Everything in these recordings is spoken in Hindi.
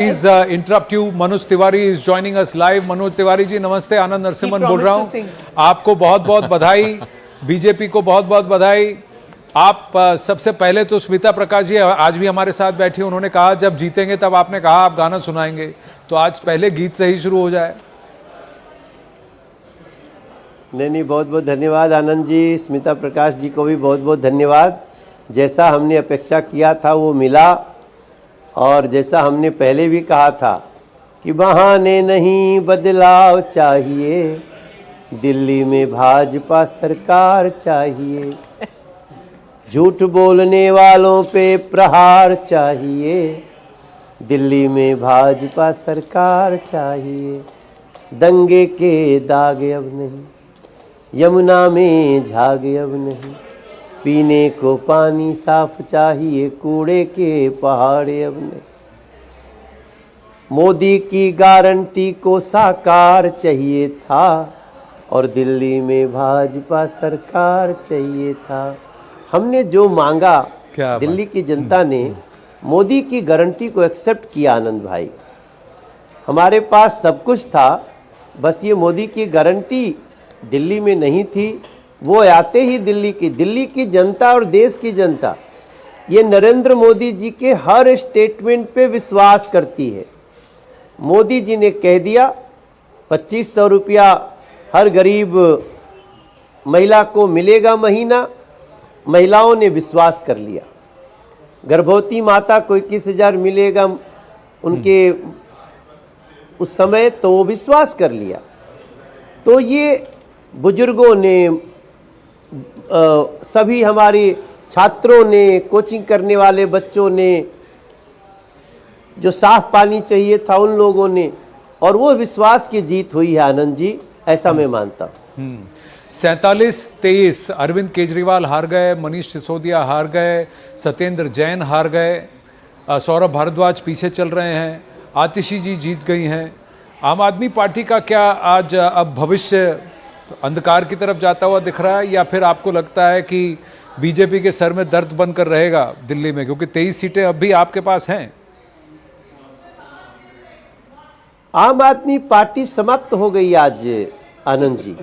Please interrupt you. Manoj Tiwari is joining us live. Manoj Tiwari जी नमस्ते, आनंद नरसिम्हन बोल रहा हूँ। आपको बहुत बहुत बधाई, बीजेपी को बहुत बहुत बधाई। आप सबसे पहले तो स्मिता प्रकाश जी आज भी हमारे साथ बैठी, उन्होंने कहा जब जीतेंगे तब आपने कहा आप गाना सुनाएंगे, तो आज पहले गीत से ही शुरू हो जाए। नहीं, बहुत बहुत धन्यवाद आनंद जी। स्मिता प्रकाश जी को भी बहुत बहुत धन्यवाद। जैसा हमने अपेक्षा किया था वो मिला, और जैसा हमने पहले भी कहा था कि बहाने नहीं बदलाव चाहिए, दिल्ली में भाजपा सरकार चाहिए, झूठ बोलने वालों पे प्रहार चाहिए, दिल्ली में भाजपा सरकार चाहिए, दंगे के दागे अब नहीं, यमुना में झागे अब नहीं, पीने को पानी साफ चाहिए, कूड़े के पहाड़े अब नहीं, मोदी की गारंटी को साकार चाहिए था, और दिल्ली में भाजपा सरकार चाहिए था। हमने जो मांगा, दिल्ली की जनता ने मोदी की गारंटी को एक्सेप्ट किया। आनंद भाई, हमारे पास सब कुछ था, बस ये मोदी की गारंटी दिल्ली में नहीं थी। वो आते ही दिल्ली की जनता और देश की जनता ये नरेंद्र मोदी जी के हर स्टेटमेंट पे विश्वास करती है। मोदी जी ने कह दिया 2500 रुपया हर गरीब महिला को मिलेगा महीना, महिलाओं ने विश्वास कर लिया। गर्भवती माता को 21,000 मिलेगा उनके उस समय, तो वो विश्वास कर लिया। तो ये बुजुर्गों ने, सभी हमारे छात्रों ने, कोचिंग करने वाले बच्चों ने, जो साफ पानी चाहिए था उन लोगों ने, और वो विश्वास की जीत हुई है आनंद जी, ऐसा मैं मानता हूँ। 47-23 अरविंद केजरीवाल हार गए, मनीष सिसोदिया हार गए, सत्येंद्र जैन हार गए, सौरभ भारद्वाज पीछे चल रहे हैं, आतिशी जी जीत गई हैं। आम आदमी पार्टी का क्या आज अब भविष्य अंधकार की तरफ जाता हुआ दिख रहा है, या फिर आपको लगता है कि बीजेपी के सर में दर्द बनकर रहेगा दिल्ली में, क्योंकि 23 सीटें अब भी आपके पास हैं? आम आदमी पार्टी समाप्त हो गई आज आनंद जी।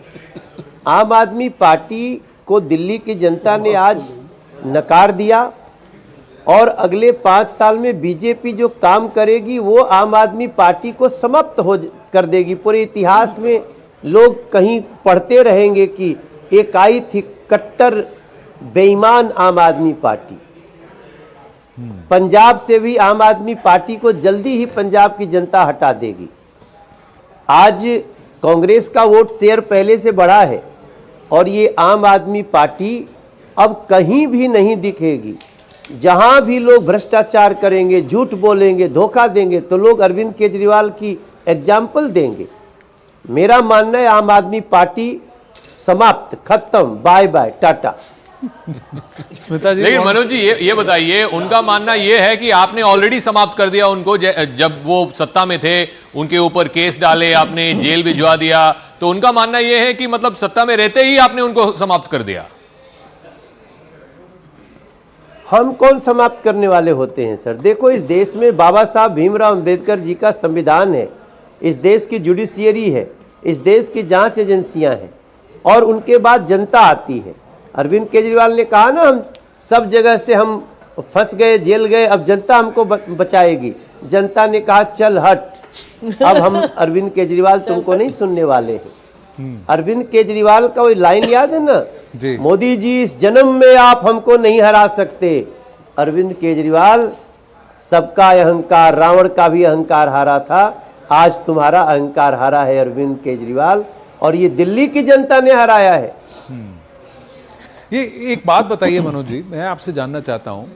आम आदमी पार्टी को दिल्ली की जनता ने आज नकार दिया, और अगले 5 साल में बीजेपी जो काम करेगी वो आम आदमी पार्टी को समाप्त कर देगी। पूरे इतिहास में लोग कहीं पढ़ते रहेंगे कि एक आई थी कट्टर बेईमान आम आदमी पार्टी। पंजाब से भी आम आदमी पार्टी को जल्दी ही पंजाब की जनता हटा देगी। आज कांग्रेस का वोट शेयर पहले से बढ़ा है, और ये आम आदमी पार्टी अब कहीं भी नहीं दिखेगी। जहां भी लोग भ्रष्टाचार करेंगे, झूठ बोलेंगे, धोखा देंगे, तो लोग अरविंद केजरीवाल की एग्जाम्पल देंगे। मेरा मानना है आम आदमी पार्टी समाप्त, खत्म, बाय बाय, टाटा। स्मिता जी, लेकिन मनोज जी ये बताइए, उनका मानना ये है कि आपने ऑलरेडी समाप्त कर दिया उनको। जब वो सत्ता में थे उनके ऊपर केस डाले, आपने जेल भिजवा दिया, तो उनका मानना ये है कि मतलब सत्ता में रहते ही आपने उनको समाप्त कर दिया। हम कौन समाप्त करने वाले होते हैं सर? देखो, इस देश में बाबा साहब भीमराव अंबेडकर जी का संविधान है, इस देश की जुडिशियरी है, इस देश की जांच एजेंसियां हैं, और उनके बाद जनता आती है। अरविंद केजरीवाल ने कहा ना, हम सब जगह से हम फंस गए, जेल गए, अब जनता हमको बचाएगी। जनता ने कहा चल हट। अब हम अरविंद केजरीवाल तुमको नहीं सुनने वाले हैं। अरविंद केजरीवाल का वही लाइन याद है ना, मोदी जी इस जन्म में आप हमको नहीं हरा सकते। अरविंद केजरीवाल सबका अहंकार, रावण का भी अहंकार हारा था, आज तुम्हारा अहंकार हारा है अरविंद केजरीवाल, और ये दिल्ली की जनता ने हराया है। ये एक बात बताइए मनोज जी, मैं आपसे जानना चाहता हूँ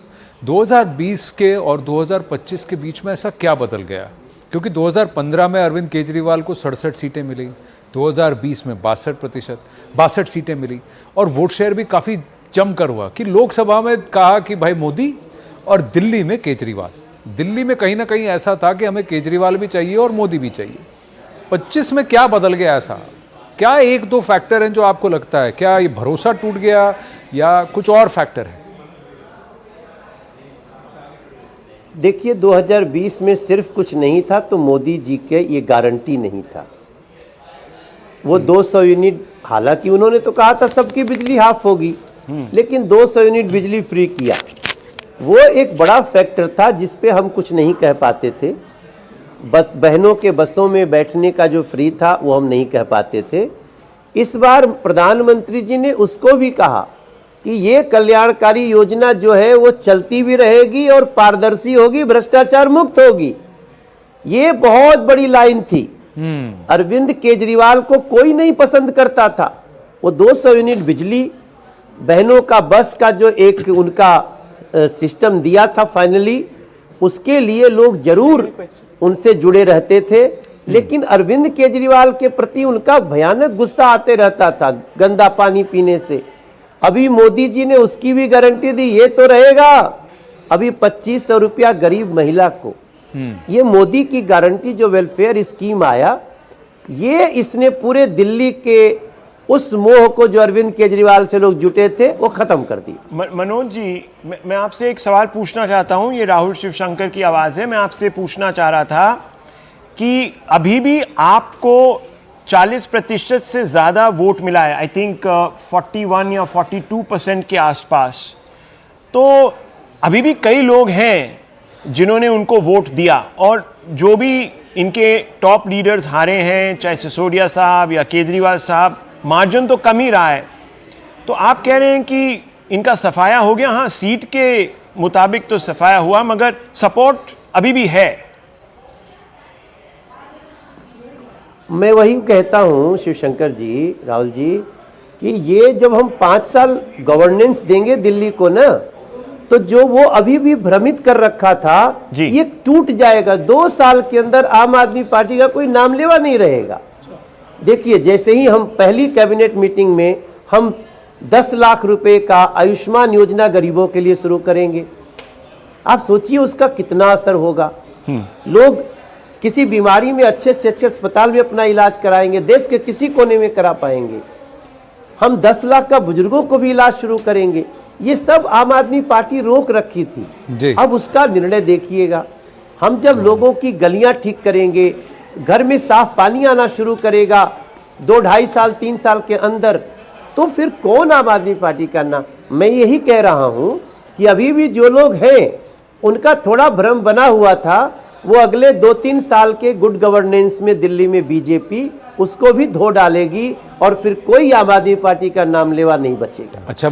2020 के और 2025 के बीच में ऐसा क्या बदल गया? क्योंकि 2015 में अरविंद केजरीवाल को 67 सीटें मिली, 2020 में 62 सीटें मिली, और वोट शेयर भी काफ़ी जमकर हुआ कि लोकसभा में कहा कि भाई मोदी, और दिल्ली में केजरीवाल। दिल्ली में कहीं ना कहीं ऐसा था कि हमें केजरीवाल भी चाहिए और मोदी भी चाहिए। 25 में क्या बदल गया ऐसा? क्या एक दो फैक्टर हैं जो आपको लगता है? क्या ये भरोसा टूट गया या कुछ और फैक्टर है? देखिए 2020 में सिर्फ कुछ नहीं था तो मोदी जी के ये गारंटी नहीं था। वो 200 यूनिट, हालांकि उन्होंने तो कहा था सबकी बिजली हाफ होगी, लेकिन 200 यूनिट बिजली फ्री किया, वो एक बड़ा फैक्टर था जिस पे हम कुछ नहीं कह पाते थे। बस बहनों के बसों में बैठने का जो फ्री था वो हम नहीं कह पाते थे। इस बार प्रधानमंत्री जी ने उसको भी कहा कि ये कल्याणकारी योजना जो है वो चलती भी रहेगी और पारदर्शी होगी, भ्रष्टाचार मुक्त होगी। ये बहुत बड़ी लाइन थी। अरविंद केजरीवाल को कोई नहीं पसंद करता था। वो 200 यूनिट बिजली, बहनों का बस का जो एक उनका सिस्टम दिया था फाइनली, उसके लिए लोग जरूर उनसे जुड़े रहते थे, लेकिन अरविंद केजरीवाल के प्रति उनका भयानक गुस्सा आते रहता था गंदा पानी पीने से। अभी मोदी जी ने उसकी भी गारंटी दी, ये तो रहेगा। अभी 2500 रुपया गरीब महिला को, ये मोदी की गारंटी जो वेलफेयर स्कीम आया, ये इसने पूरे दिल्ली के उस मोह को जो अरविंद केजरीवाल से लोग जुटे थे वो खत्म कर दी। मनोज जी, मैं आपसे एक सवाल पूछना चाहता हूं। ये राहुल शिवशंकर की आवाज है। मैं आपसे पूछना चाह रहा था कि अभी भी आपको 40% से ज्यादा वोट मिला है, आई थिंक 41 या 42% के आसपास। तो अभी भी कई लोग हैं जिन्होंने उनको वोट दिया, और जो भी इनके टॉप लीडर्स हारे हैं, चाहे सिसोदिया साहब या केजरीवाल साहब, मार्जिन तो कम ही रहा है। तो आप कह रहे हैं कि इनका सफाया हो गया। हाँ, सीट के मुताबिक तो सफाया हुआ, मगर सपोर्ट अभी भी है। मैं वही कहता हूं शिवशंकर जी, राहुल जी, कि ये जब हम 5 साल गवर्नेंस देंगे दिल्ली को ना, तो जो वो अभी भी भ्रमित कर रखा था ये टूट जाएगा। 2 साल के अंदर आम आदमी पार्टी का कोई नाम लेवा नहीं रहेगा। देखिए, जैसे ही हम पहली कैबिनेट मीटिंग में हम 10 लाख रुपए का आयुष्मान योजना गरीबों के लिए शुरू करेंगे, आप सोचिए उसका कितना असर होगा। लोग किसी बीमारी में अच्छे से अच्छे अस्पताल में अपना इलाज कराएंगे, देश के किसी कोने में करा पाएंगे। हम 10 लाख का बुजुर्गों को भी इलाज शुरू करेंगे। ये सब आम आदमी पार्टी रोक रखी थी, अब उसका निर्णय देखिएगा। हम जब लोगों की गलियां ठीक करेंगे, घर में साफ पानी आना शुरू करेगा 2, 2.5 साल 3 साल के अंदर, तो फिर कौन आम आदमी पार्टी का नाम। मैं यही कह रहा हूं कि अभी भी जो लोग हैं उनका थोड़ा भ्रम बना हुआ था, वो अगले 2-3 साल के गुड गवर्नेंस में दिल्ली में बीजेपी उसको भी धो डालेगी और फिर कोई आम आदमी पार्टी का नाम लेवा नहीं बचेगा। अच्छा।